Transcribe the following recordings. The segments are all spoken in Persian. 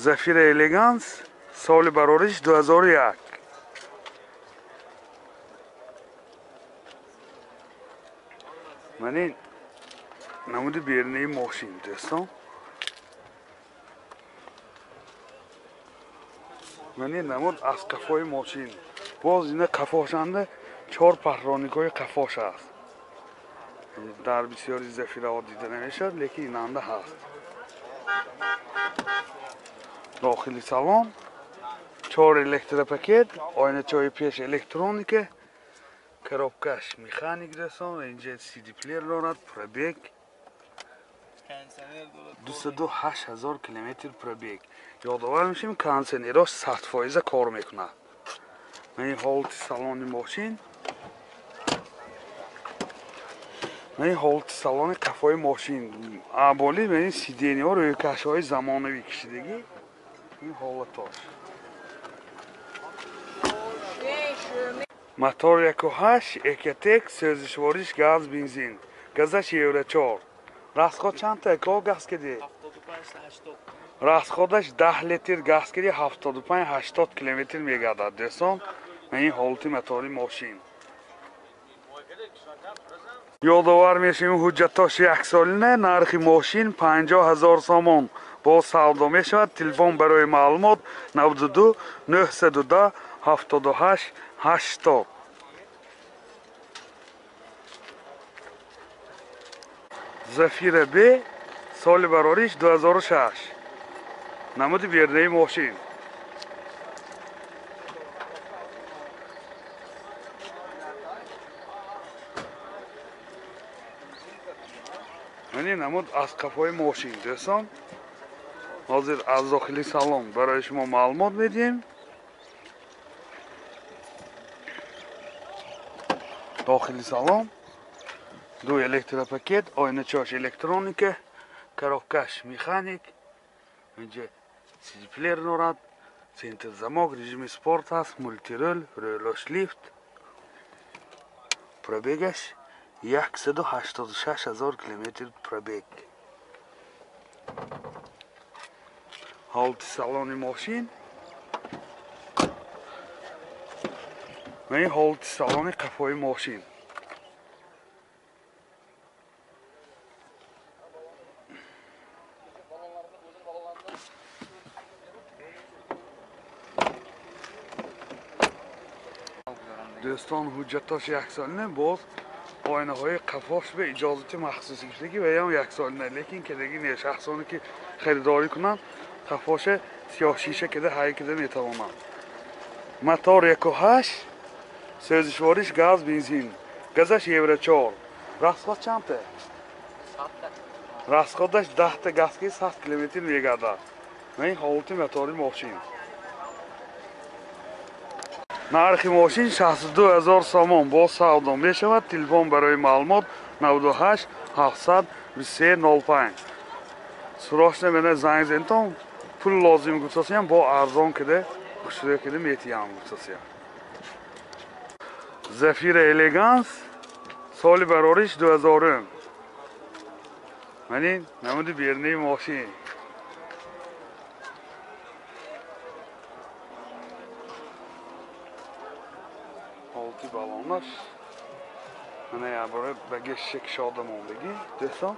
Zafira Elegance سال برآوردش 2001. من این نمود بیرونی ماشین دوستان، من این نمود از قفای ماشین. باز این قفاشنده 4 پهرانیکای قفاش است. در بسیاری زفیره ها دیده نمیشد، لیکن این انده هست. داخلی سالن 4 الکتروپاکت، آینه چای پیش الکترونیکه، коробкаш механик دوستان. اینجا سی دی پلیر دارد. پرابیگ 208,000 کیلومتر پرابیگ. یادآور میشیم کانسنراش 100% کار میکنه. من این حالت سالن ماشین، من این حالت سالن قفای ماشین ابالی. من این سیدینی ها روی کشهای زمانوی کشیدگی. این حالتاش мотор 1.8 Ekotec سوزشواریش گاز بنزین. گازش یورو 4. расход چند تا که گاز کردی؟ 75 تا 80. расходش 10 لیتر گاز کردی 75 80 کیلومتر میگردد دوستان. این حالت موتوری ماشین. یادآور میشیم حجتاش 1 سالینه. نرخ ماشین 50,000 سوم با سودا میشود. تلفن برای معلومات 92 910 78 80. زفیره بی سال برآوردش 2006. نمود بیرونی ماشین. این نمود از قفای ماشین دوستان. حاضر از داخلی سالن برای شما معلومات میدیم. داخلی سالن 2 الکتروپاکت، آینه چاش الکترونیکه، коробкаш مکانیک. اینجا سی دی پلیر دارد. سنتر замок، رژیم سپورت است، مولتی رول، رولاش لیفت. پرابیگش 186,000 کیلومتر پرابیگ. حالت سالن ماشین. و این حالت سالن قفای ماشین. دوستان حجتاش 1 سالینه. باز آینه های قفاش به اجازت مخصوصی کشیدگی و هم 1 سالینه، لیکن که دیگه نه شخصانی که خریداری کنن قفاش سیاه شیشه کده های کده میتوانند. мотор 1.8 سوزشواریش گاز بنزین. گازش یورو 4. расход چند تا؟ 100. расходش 10 تا گاز که 100 کیلومتر میگردد. این حالت موتوری ماشین. نرخ ماشین 62,000 سوم با سودا می شود. تلفن برای معلومات 98 700 2305. سراغ نمیده زنگ زنتون. پول لازم گفتیم با ارزان کده خوشی کده میتیم گفتیم. زفیر الگانس سال برآوردش 2000. من این نمود بیرونی ماشین. حالتی بالانش. من یا برای بگه شک شادمان بگی دوستان.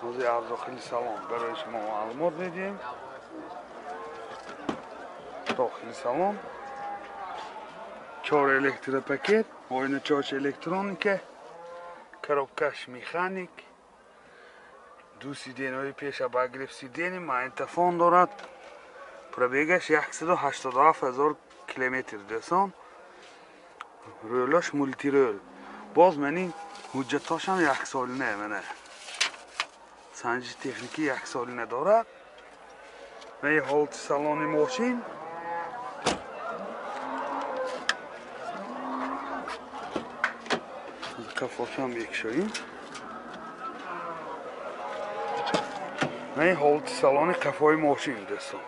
حاضر از داخلی سالن برای شما معلومات میدیم. داخلی سالن 4 الکتروپاکت، آینه چاش الکترونیکه، коробкаш مکانیک، 2 سیدین های پیش بگرفت سیدین ماینتفون دارد. پرابیگش 187,000 کیلومتر دوستان. رولاش مولتی رول. باز من این حجتاش هم 1 سالینه. منه سنجش تکنیکی 1 سالینه دارد. و این حالت سالن ماشین. کفاشم یک شویم. این حالت سالن کفای ماشین دوستان.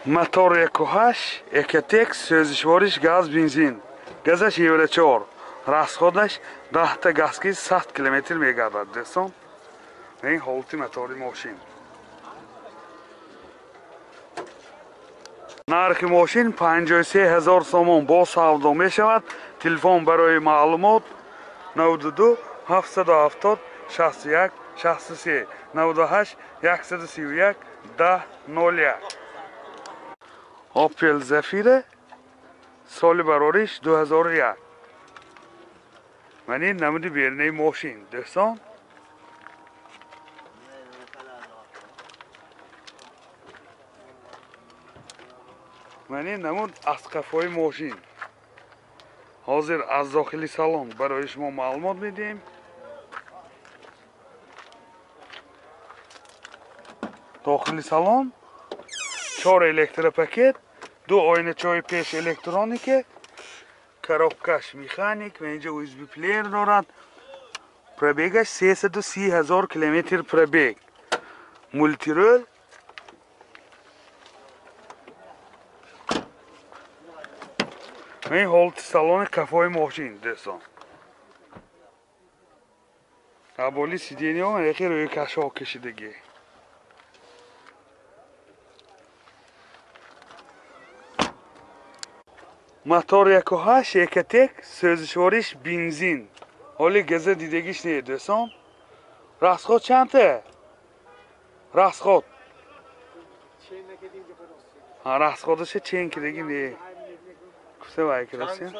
мотор 1.8 Екатек, сӯзишвориш газ бензин. газаш евро 4, расходаш 10 та газки 100 км мегардад дӯстон. ин ҳолати мотори мошин. нархи мошин 53000 сомон бо савдо мешавад. телефон барои маълумот 92 770 61 63 98 131 1001. Opel Zafira соли барориш 2001. من این نمود بیرنه ماشین دوستان. من این نمود از کفای ماشین. حاضر از داخلی سالن برای شما معلومات میدیم. داخلی سالن 4 الکتروپاکت، 2 آینه چای پیش الکترونیکه، коробкаш механик و اینجا USB پلیر دارد. پربیگش 330,000 کیلومتر پربیگ. مولتی رول. این حالت سالن کفای ماشین دوستان. ابولی سیدینی ها یکی روی کشا کشیدگی. мотор 1.8 Екатек, сӯзишвориш бензин. ҳоли газа дидагиш не дӯстон. расход чанде? расход. расходаш чен кидаги не. гуфта вай кирасин.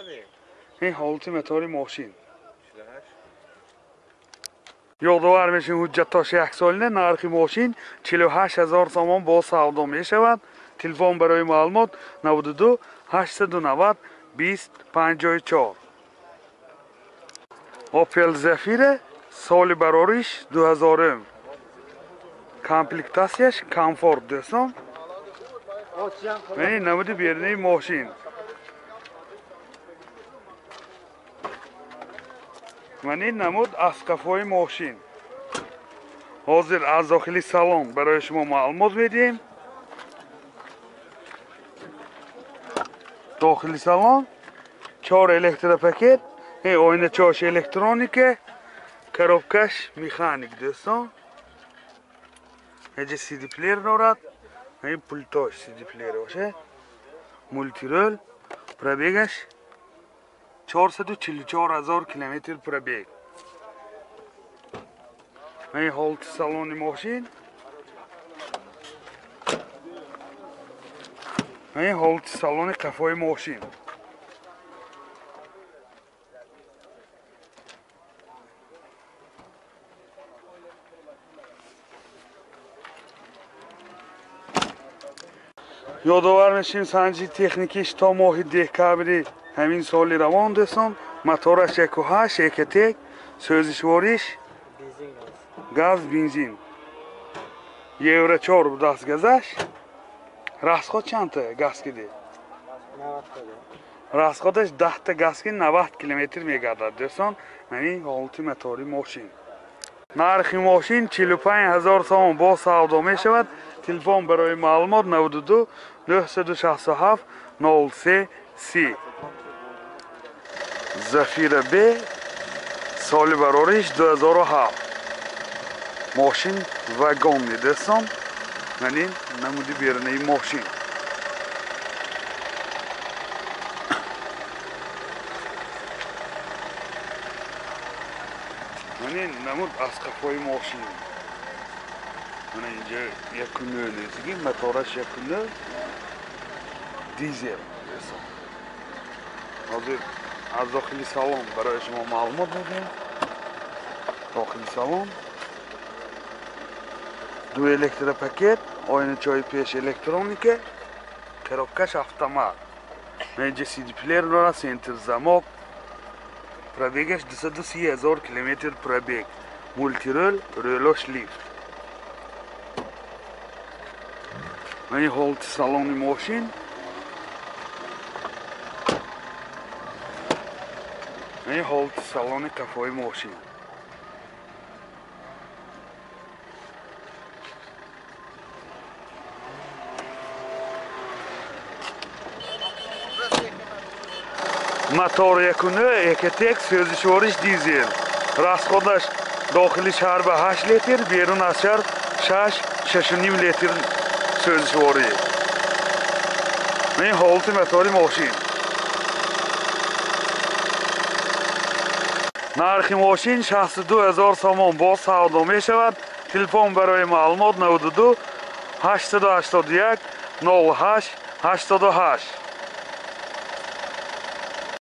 ин ҳолати мотори мошин. ёдовар мешин ҳуҷҷаттош 1 солина. нархи мошин 48000 сомон бо савдо мешавад. телефон барои маълумот 92 890 20 54. Opel Zafira соли барориш 2000. комплектасияш комфорт дӯстон. ин намуди бернаи мошин. من این نمود از کفای ماشین. حاضر از داخلی سالن برای شما معلومات میدیم. داخلی سالن 4 الکتروپاکت، این آینه چاش الکترونیکه، коробкаш مکانیک دوستان. اینجا CD پلیر دارد. این پولتاش CD پلیر باشه. مولتی رول. پربیگش 444,000 کیلومتر پربیگ. این حالت سالن ماشین. این حالت سالن کفای ماشین. یادآور میشیم سنجی تکنیکیش تا ماه دکبری همین سالی روان دوستان. موتورش 1.8 Екатек، سوزشواریش گاز بنزین. евро 4 بود از گازش. расход چنده گاز کدی؟ 90 расходش 10 تا گاز کی 90 کیلومتر میگردد دوستان. یعنی حالتی موتوری ماشین. نرخ ماشین 45,000 سوم با سودا می شود. تلفن برای معلومات 92 967 03 30. Zafira B سال براریش 2007. ماشین واگن میدستم. یعنی نمودی بیرنه ماشین. یعنی نمود از کفای ماشین. من اینجا یک کنه نیزگی موتورش یک کنه دیزل دستم. حاضر از داخلی سالن برای شما معلومات میدیم. داخلی سالن 2 الکتروپاکت، آینه چای پیش الکترونیکه، коробкаш автомат. اینجا CD پلیر داره، سنتر زمک. پربیگش 230,000 کیلومتر پربیگ. multirol röloş lift. این حالت سالن ماشین این حالت سالن کفای ماشین موتور یکونه اکتک سوزشوارش دیزل расходаш داخلی شهر به 8 لیتر بیرون از شهر 6.5 لیتر سوزشواری این حالت موتور ماشین نرخ ماشین 62,000 سوم با سودا می شود تلفن برای معلومات 92 881 08 88